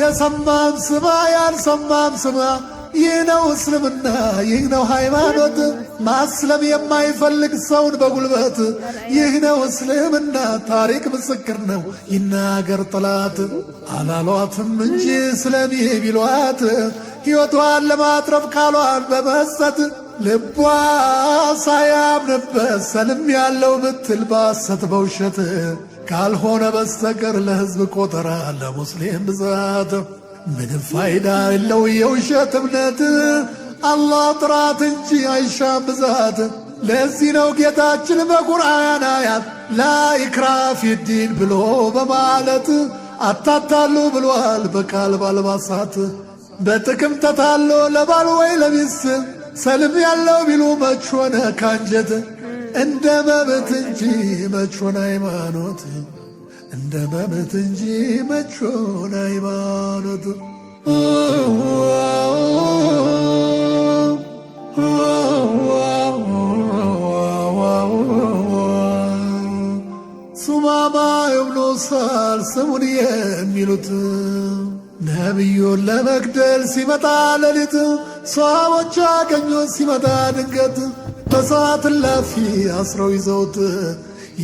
የሰማም ስማ ያልሰማም ስማ ይህ ነው እስልምና ይህ ነው ሃይማኖት ማስለም የማይፈልግ ሰውን በጉልበት ይህ ነው እስልምና ታሪክ ምስክር ነው ይናገር ጠላት አላሏትም እንጂ ስለኔ ቢሏት ሕይወቷን ለማትረፍ ቃሏን በመስጠት ልቧ ሳያምንበት ሰልም ያለው ብትል ባሰት በውሸት ካልሆነ በስተቀር ለሕዝብ ቆጠራ ለሙስሊም ብዛት ምንም ፋይዳ የለው የውሸት እምነት አላህ ጥራት እንጂ አይሻም ብዛት። ለዚህ ነው ጌታችን በቁርአን አያት ላኢክራሀ ፊዲን ብሎ በማለት አታታሉ ብሏል በቃል ባልባሳት። በጥቅም ተታሎ ለባል ወይ ለሚስት ሰልም ያለው ቢሉ መች ሆነ ካንጀት እንደ መብት እንጂ መች ሆነ ሃይማኖት እንደ መብት እንጂ መች ሆነ ሃይማኖት። ሱማማ ኢብኑ ሳል ስሙን የሚሉት ነቢዩን ለመግደል ሲመጣ ሌሊት ሰሃቦች አገኙት ሲመጣ ድንገት በሰዓት እላፊ አስረው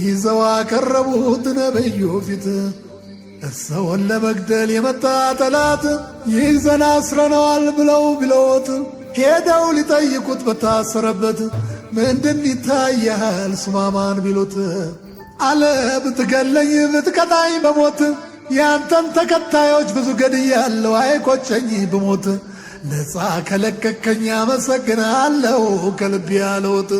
ይዘው አቀረቡት ነቢዩ ፊት። እርሰውን ለመግደል የመጣ ጠላት ይዘን አስረነዋል ብለው ቢለዎት ሄደው ሊጠይቁት በታሰረበት ምንድን ይታያል ሱማማን ቢሉት አለ ብትገለኝ ብትቀጣኝ በሞት ያንተን ተከታዮች ብዙ ገድያለሁ አይቆጨኝ ብሞት ነፃ ከለቀቀኝ አመሰግናለሁ ከልቤ ያለውት